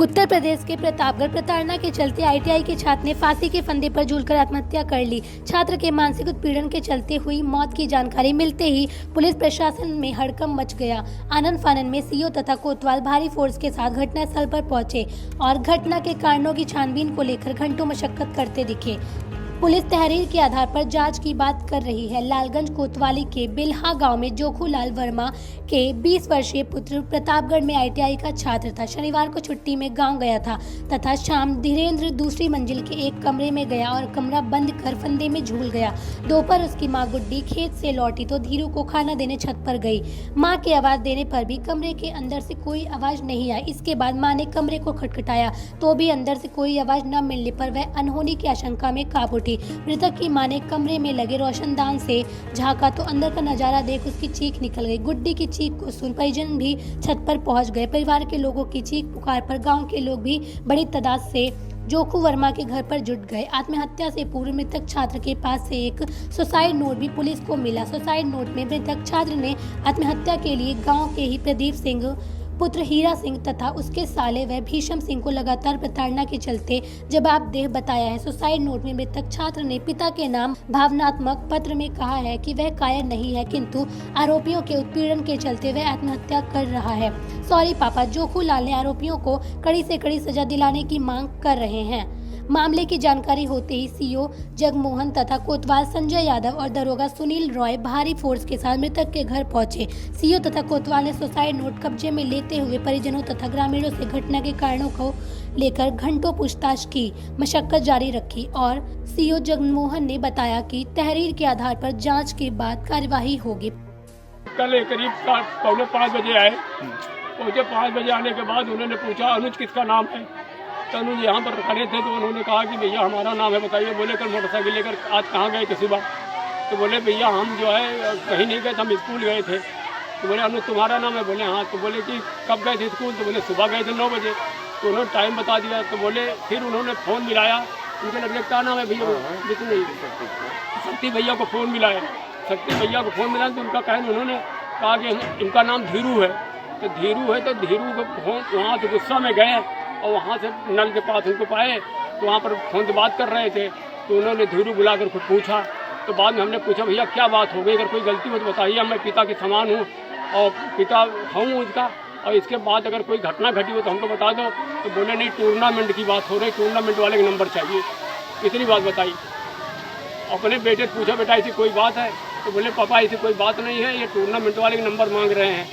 उत्तर प्रदेश के प्रतापगढ़ प्रताड़ना के चलते आईटीआई के छात्र ने फांसी के फंदे पर झूलकर आत्महत्या कर ली। छात्र के मानसिक उत्पीड़न के चलते हुई मौत की जानकारी मिलते ही पुलिस प्रशासन में हड़कंप मच गया। आनन फानन में सीओ तथा कोतवाल भारी फोर्स के साथ घटनास्थल पर पहुंचे और घटना के कारणों की छानबीन को लेकर घंटों मशक्कत करते दिखे। पुलिस तहरीर के आधार पर जांच की बात कर रही है। लालगंज कोतवाली के बिल्हा गांव में जोखूलाल वर्मा के 20 वर्षीय पुत्र प्रतापगढ़ में आईटीआई का छात्र था। शनिवार को छुट्टी में गांव गया था तथा शाम धीरेन्द्र दूसरी मंजिल के एक कमरे में गया और कमरा बंद कर फंदे में झूल गया। दोपहर उसकी मां गुड्डी खेत से लौटी तो धीरू को खाना देने छत पर गई। मां की आवाज देने पर भी कमरे के अंदर से कोई आवाज नहीं आई। इसके बाद मां ने कमरे को खटखटाया तो भी अंदर से कोई आवाज न मिलने पर वह अनहोनी की आशंका में कांप उठी। मृतक की मां ने कमरे में लगे रोशनदान से झांका तो अंदर का नजारा देख उसकी चीख निकल गई। गुड्डी की चीख को सुन परिजन भी छत पर पहुंच गए। परिवार के लोगों की चीख पुकार पर गांव के लोग भी बड़ी तादाद से जोखू वर्मा के घर पर जुट गए। आत्महत्या से पूर्व मृतक छात्र के पास से एक सुसाइड नोट भी पुलिस को मिला। सुसाइड नोट में मृतक छात्र ने आत्महत्या के लिए गाँव के ही प्रदीप सिंह पुत्र हीरा सिंह तथा उसके साले व भीषम सिंह को लगातार प्रताड़ना के चलते जवाबदेह बताया है। सुसाइड नोट में मृतक छात्र ने पिता के नाम भावनात्मक पत्र में कहा है कि वह कायर नहीं है, किंतु आरोपियों के उत्पीड़न के चलते वह आत्महत्या कर रहा है। सॉरी पापा। जोखूलाल ने आरोपियों को कड़ी से कड़ी सजा दिलाने की मांग कर रहे हैं। मामले की जानकारी होते ही सीओ जगमोहन तथा कोतवाल संजय यादव और दरोगा सुनील रॉय भारी फोर्स के साथ मृतक के घर पहुंचे। सीओ तथा कोतवाल ने सुसाइड नोट कब्जे में लेते हुए परिजनों तथा ग्रामीणों से घटना के कारणों को लेकर घंटों पूछताछ की मशक्कत जारी रखी और सीओ जगमोहन ने बताया कि तहरीर के आधार पर जाँच के बाद कार्यवाही होगी। कल करीब 4:45 बजे आए। पहुँचे 5 बजे आने के बाद उन्होंने पूछा अनुज किसका नाम है। तो अनुज यहाँ पर खड़े थे तो उन्होंने कहा कि भैया हमारा नाम है बताइए। बोले कल मोटरसाइकिल लेकर आज कहाँ गए थे सुबह। तो बोले भैया हम जो है कहीं नहीं गए थे, हम स्कूल गए थे। तो बोले अनुज तुम्हारा नाम है। बोले हाँ। तो बोले कि कब गए थे स्कूल। तो बोले सुबह गए थे 9 बजे। तो उन्होंने टाइम बता दिया। तो बोले फिर उन्होंने फ़ोन मिलाया। उनके लगने क्या नाम है भैया, जितने शक्ति भैया को फ़ोन मिलाया। शक्ति भैया को फ़ोन मिला तो उनका कहना उन्होंने कहा कि इनका नाम धीरू है। तो धीरू है तो धीरू को फ़ोन वहाँ से गुस्सा में गए और वहाँ से नल के पास उनको पाए तो वहाँ पर फ़ोन से बात कर रहे थे। तो उन्होंने धीरू बुला कर खुद पूछा। तो बाद में हमने पूछा भैया क्या बात हो गई, अगर कोई गलती हो तो बताइए, मैं पिता के समान हूँ और पिता हूँ उसका, और इसके बाद अगर कोई घटना घटी हो तो हमको बता दो। तो बोले नहीं टूर्नामेंट की बात हो रही, टूर्नामेंट वाले का नंबर चाहिए। इतनी बात बताई। अपने बेटे से पूछा बेटा ऐसी कोई बात है। तो बोले पापा ऐसी कोई बात नहीं है, ये टूर्नामेंट वाले का नंबर मांग रहे हैं।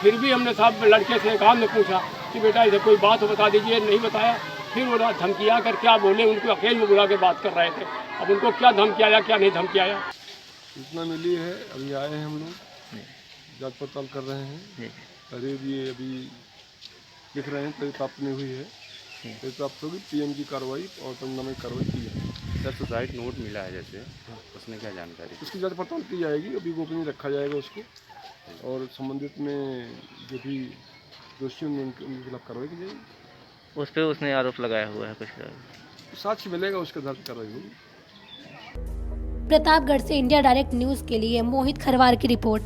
फिर भी हमने साहब लड़के से एक ने पूछा कि बेटा ऐसे कोई बात हो बता दीजिए, नहीं बताया। फिर वो धमकिया कर क्या बोले, उनको अकेले में बुला के बात कर रहे थे। अब उनको क्या धमकियाया क्या नहीं धमकियाया। सूचना मिली है, अभी आए हैं हम लोग, जांच पड़ताल कर रहे हैं। अरे ये अभी लिख रहे हैं, तभी प्राप्त नहीं हुई है। तभी प्राप्त होगी पीएम की कार्रवाई और पंचनामे की कार्रवाई की है। सर सुसाइड नोट मिला है जैसे, उसमें क्या जानकारी? उसकी जांच पड़ताल की जाएगी, अभी गोपनीय रखा जाएगा उसको, और संबंधित में जो भी दोषी होंगे उनके खिलाफ कार्रवाई की जाएगी। उस पर उसने आरोप लगाया हुआ है कुछ साक्ष्य मिलेगा, उसके आधार पर कार्रवाई होगी। प्रतापगढ़ से इंडिया डायरेक्ट न्यूज के लिए मोहित खरवार की रिपोर्ट।